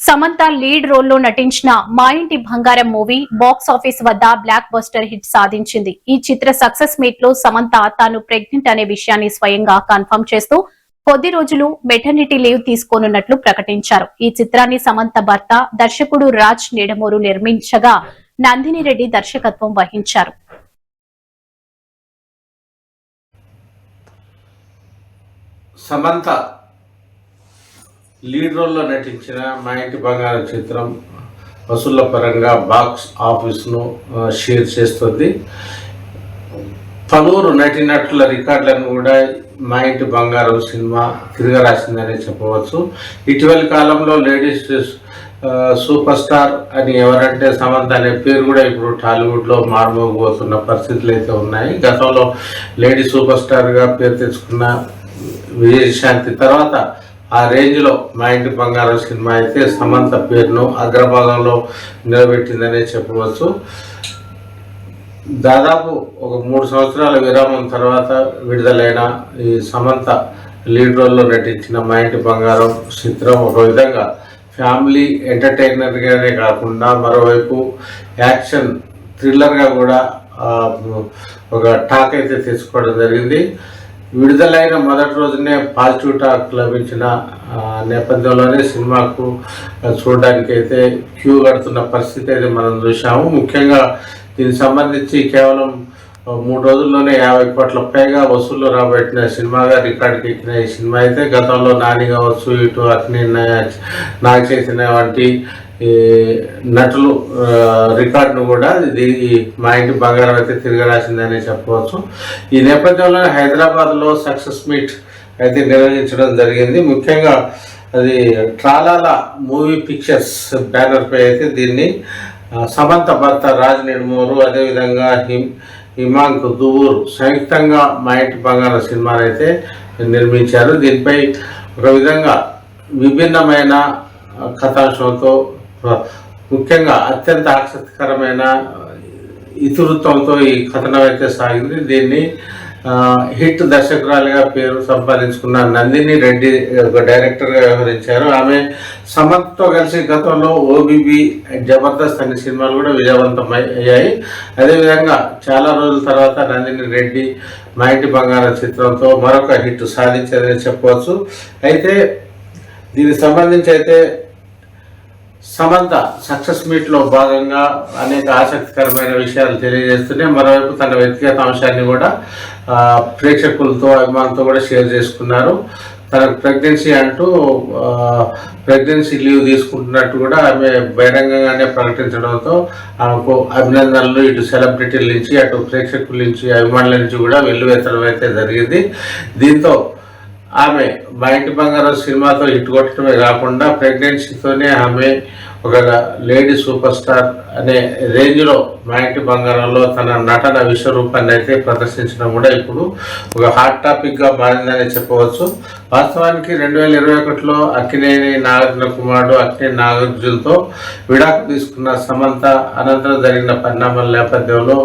Samantha lead రోల్లో నటించిన మా ఇంటి బంగారం మూవీ బాక్స్ ఆఫీస్ వద్ద బ్లాక్ బస్టర్ హిట్ సాధించింది. ఈ చిత్ర సక్సెస్ మీట్ లో సమంత తాను ప్రెగ్నెంట్ అనే విషయాన్ని స్వయంగా కన్ఫర్మ్ చేస్తూ కొద్ది రోజులు మెటర్నిటీ లీవ్ తీసుకోనున్నట్లు ప్రకటించారు. ఈ చిత్రాన్ని సమంత భర్త దర్శకుడు రాజ్ నిడమూరు నిర్మించగా నందిని రెడ్డి దర్శకత్వం వహించారు. సమంత లీడ్ రోల్లో నటించిన మా ఇంటి బంగారం చిత్రం వసూళ్ల పరంగా బాక్స్ ఆఫీస్ను షేర్ చేస్తుంది. పలువురు నటినటుల రికార్డులను కూడా మా ఇంటి బంగారం సినిమా తిరగరాసిందనే చెప్పవచ్చు. ఇటీవలి కాలంలో లేడీస్ సూపర్ స్టార్ అని ఎవరంటే సమంత అనే పేరు కూడా ఇప్పుడు టాలీవుడ్లో మారుమోగిపోతున్న పరిస్థితులు అయితే ఉన్నాయి. గతంలో లేడీ సూపర్ స్టార్గా పేరు తెచ్చుకున్న విజయశాంతి తర్వాత ఆ రేంజ్లో మా ఇంటి బంగారం సినిమా అయితే సమంత పేరును అగ్రభాగంలో నిలబెట్టిందనే చెప్పవచ్చు. దాదాపు ఒక 3 సంవత్సరాల విరామం తర్వాత విడుదలైన ఈ సమంత లీడ్ రోల్లో నటించిన మా ఇంటి బంగారం చిత్రం ఒక విధంగా ఫ్యామిలీ ఎంటర్టైనర్గానే కాకుండా మరోవైపు యాక్షన్ థ్రిల్లర్గా కూడా ఒక టాక్ అయితే తెచ్చుకోవడం జరిగింది. విడుదలైన మొదటి రోజునే పాజిటివ్ టాక్ లభించిన నేపథ్యంలోనే సినిమాకు చూడడానికి అయితే క్యూ కడుతున్న పరిస్థితి అయితే మనం చూసాము. ముఖ్యంగా దీనికి సంబంధించి కేవలం 3 రోజుల్లోనే 50 కోట్ల పైగా వసూళ్లు రాబట్టిన సినిమాగా రికార్డుకి ఎక్కిన ఈ సినిమా అయితే గతంలో నాని కావచ్చు, ఇటు అక్ని నాగ చైతన్య వంటి ఈ నటులు రికార్డును కూడా ఇది మా ఇంటి బంగారం అయితే తిరగరాసిందని చెప్పవచ్చు. ఈ నేపథ్యంలో హైదరాబాద్లో సక్సెస్ మీట్ అయితే నిర్వహించడం జరిగింది. ముఖ్యంగా అది ట్రాలాల మూవీ పిక్చర్స్ బ్యానర్ పై అయితే దీన్ని సమంత భర్త రాజ్ నిడమూరు, అదేవిధంగా హిమాంక్ దువ్వూరు సంయుక్తంగా మా ఇంటి బంగారం సినిమాను అయితే నిర్మించారు. దీనిపై ఒక విధంగా విభిన్నమైన కథాంశంతో ముఖ్యంగా అత్యంత ఆసక్తికరమైన ఇతివృత్తంతో ఈ కథనం అయితే సాగింది. దీన్ని హిట్ దర్శకురాలిగా పేరు సంపాదించుకున్న నందిని రెడ్డి ఒక డైరెక్టర్గా వ్యవహరించారు. ఆమె సమంతతో కలిసి గతంలో ఓబీబీ, జబర్దస్త్ అనే సినిమాలు కూడా విజయవంతమయ్యాయి. అదేవిధంగా చాలా రోజుల తర్వాత నందిని రెడ్డి మా ఇంటి బంగారం చిత్రంతో మరొక హిట్ సాధించేదని చెప్పవచ్చు. అయితే దీనికి సంబంధించి అయితే సమంత సక్సెస్ మీట్లో భాగంగా అనేక ఆసక్తికరమైన విషయాలు తెలియజేస్తూనే మరోవైపు తన వ్యక్తిగత అంశాన్ని కూడా ప్రేక్షకులతో అభిమానులతో కూడా షేర్ చేసుకున్నారు. తనకు ప్రెగ్నెన్సీ అంటూ ప్రెగ్నెన్సీ లీవ్ తీసుకుంటున్నట్టు కూడా ఆమె బహిరంగంగానే ప్రకటించడంతో ఆమెకు అభినందనలు ఇటు సెలబ్రిటీల నుంచి అటు ప్రేక్షకుల నుంచి అభిమానుల నుంచి కూడా వెల్లువెత్తడం అయితే జరిగింది. దీంతో ఆమె మా ఇంటి బంగారం సినిమాతో హిట్ కొట్టడమే కాకుండా ప్రెగ్నెన్సీతోనే ఆమె ఒక లేడీ సూపర్ స్టార్ అనే రేంజ్లో మా ఇంటి బంగారంలో తన నటన విశ్వరూపాన్ని అయితే ప్రదర్శించడం కూడా ఇప్పుడు ఒక హాట్ టాపిక్గా మారిందని చెప్పవచ్చు. వాస్తవానికి 2021లో అక్కినేని నాగార్జున కుమారుడు అక్కినేని నాగార్జునతో విడాకు తీసుకున్న సమంత అనంతరం జరిగిన పరిణామాల నేపథ్యంలో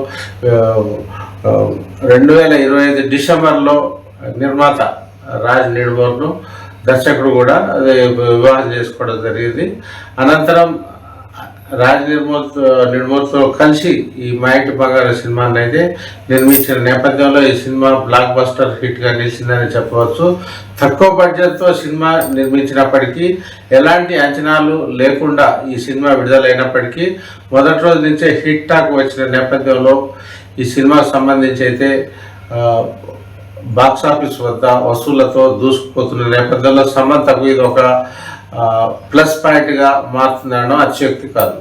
2025 డిసెంబర్లో నిర్మాత రాజ్ నిడమూరును దర్శకుడు కూడా వివాహం చేసుకోవడం జరిగింది. అనంతరం రాజ్ నిడమూరుతో కలిసి ఈ మా ఇంటి బంగారం సినిమాని అయితే నిర్మించిన నేపథ్యంలో ఈ సినిమా బ్లాక్ బస్టర్ హిట్గా నిలిచిందని చెప్పవచ్చు. తక్కువ బడ్జెట్తో సినిమా నిర్మించినప్పటికీ ఎలాంటి అంచనాలు లేకుండా ఈ సినిమా విడుదలైనప్పటికీ మొదటి రోజు నుంచే హిట్ టాక్ వచ్చిన నేపథ్యంలో ఈ సినిమాకు సంబంధించి అయితే బాక్స్ ఆఫీస్ వద్ద వసూళ్లతో దూసుకుపోతున్న నేపథ్యంలో సమంతకు ఇది ఒక ప్లస్ పాయింట్గా మారుతుందనడం అతిశయోక్తి కాదు.